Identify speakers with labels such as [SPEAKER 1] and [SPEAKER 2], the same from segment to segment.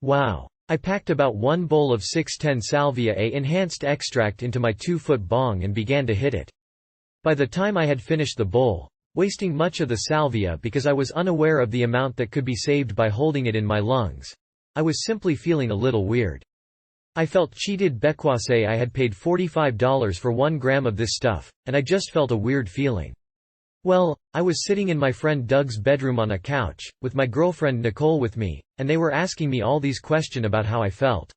[SPEAKER 1] Wow. I packed about 1 bowl of 610 Salvia A enhanced extract into my 2-foot bong and began to hit it. By the time I had finished the bowl, wasting much of the salvia because I was unaware of the amount that could be saved by holding it in my lungs, I was simply feeling a little weird. I felt cheated because I had paid $45 for 1 gram of this stuff, and I just felt a weird feeling. Well, I was sitting in my friend Doug's bedroom on a couch, with my girlfriend Nicole with me, and they were asking me all these questions about how I felt.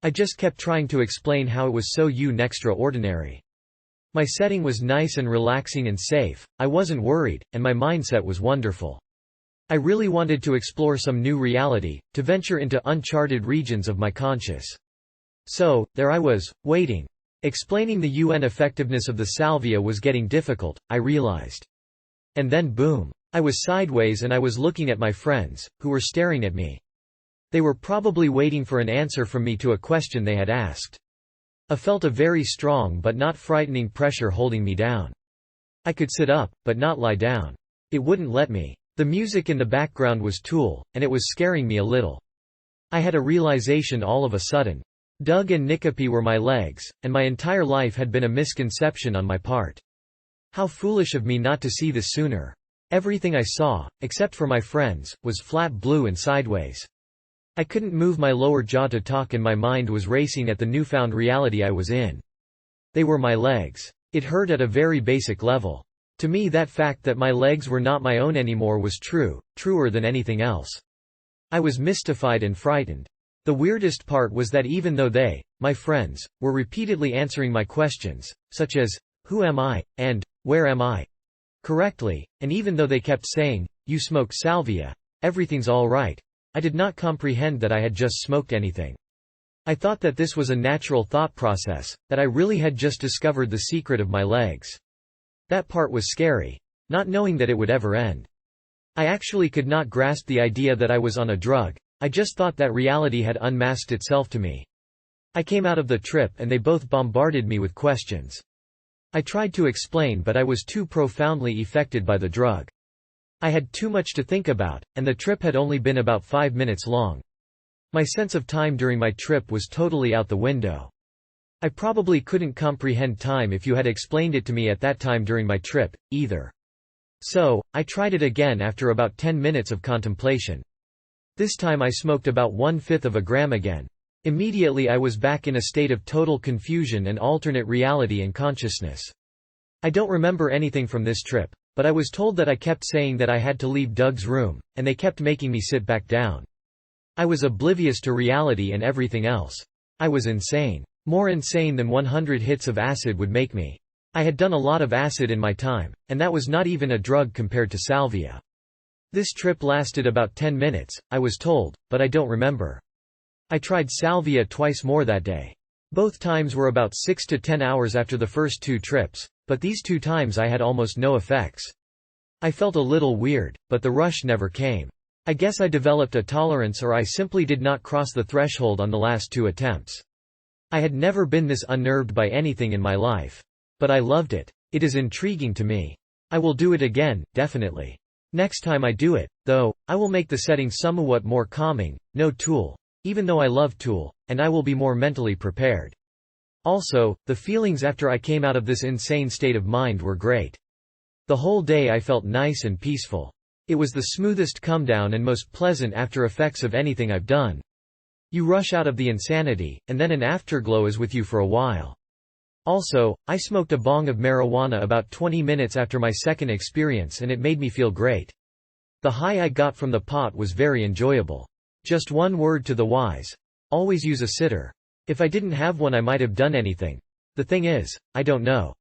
[SPEAKER 1] I just kept trying to explain how it was so extraordinary. My setting was nice and relaxing and safe, I wasn't worried, and my mindset was wonderful. I really wanted to explore some new reality, to venture into uncharted regions of my conscious. So, there I was, waiting. Explaining the UN effectiveness of the salvia was getting difficult, I realized. And then boom. I was sideways and I was looking at my friends, who were staring at me. They were probably waiting for an answer from me to a question they had asked. I felt a very strong but not frightening pressure holding me down. I could sit up, but not lie down. It wouldn't let me. The music in the background was Tool, and it was scaring me a little. I had a realization all of a sudden. Doug and Nicopi were my legs, and my entire life had been a misconception on my part. How foolish of me not to see this sooner. Everything I saw, except for my friends, was flat blue and sideways. I couldn't move my lower jaw to talk and my mind was racing at the newfound reality I was in. They were my legs. It hurt at a very basic level. To me that fact that my legs were not my own anymore was truer than anything else. I was mystified and frightened. The weirdest part was that even though they, my friends, were repeatedly answering my questions, such as, "Who am I?" and "Where am I?" correctly, and even though they kept saying, "You smoke salvia. Everything's all right," I did not comprehend that I had just smoked anything. I thought that this was a natural thought process, that I really had just discovered the secret of my legs. That part was scary. Not knowing that it would ever end. I actually could not grasp the idea that I was on a drug. I just thought that reality had unmasked itself to me. I came out of the trip and they both bombarded me with questions. I tried to explain but I was too profoundly affected by the drug. I had too much to think about, and the trip had only been about 5 minutes long. My sense of time during my trip was totally out the window. I probably couldn't comprehend time if you had explained it to me at that time during my trip, either. So, I tried it again after about 10 minutes of contemplation. This time I smoked about 1/5 of a gram again. Immediately I was back in a state of total confusion and alternate reality and consciousness. I don't remember anything from this trip, but I was told that I kept saying that I had to leave Doug's room, and they kept making me sit back down. I was oblivious to reality and everything else. I was insane. More insane than 100 hits of acid would make me. I had done a lot of acid in my time, and that was not even a drug compared to salvia. This trip lasted about 10 minutes, I was told, but I don't remember. I tried salvia twice more that day. Both times were about 6 to 10 hours after the first 2 trips, but these 2 times I had almost no effects. I felt a little weird, but the rush never came. I guess I developed a tolerance or I simply did not cross the threshold on the last 2 attempts. I had never been this unnerved by anything in my life. But I loved it. It is intriguing to me. I will do it again, definitely. Next time I do it, though, I will make the setting somewhat more calming, no Tool. Even though I love Tool, and I will be more mentally prepared. Also, the feelings after I came out of this insane state of mind were great. The whole day I felt nice and peaceful. It was the smoothest come down and most pleasant after effects of anything I've done. You rush out of the insanity, and then an afterglow is with you for a while. Also, I smoked a bong of marijuana about 20 minutes after my second experience and it made me feel great. The high I got from the pot was very enjoyable. Just one word to the wise. Always use a sitter. If I didn't have one I might have done anything. The thing is, I don't know.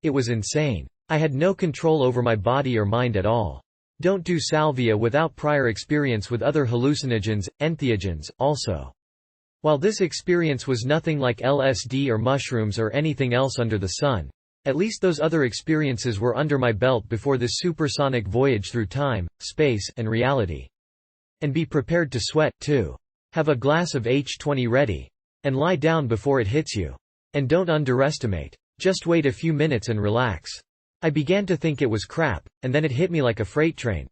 [SPEAKER 1] It was insane. I had no control over my body or mind at all. Don't do salvia without prior experience with other hallucinogens, entheogens, also. While this experience was nothing like LSD or mushrooms or anything else under the sun, at least those other experiences were under my belt before this supersonic voyage through time, space, and reality. And be prepared to sweat, too. Have a glass of H20 ready. And lie down before it hits you. And don't underestimate. Just wait a few minutes and relax. I began to think it was crap, and then it hit me like a freight train.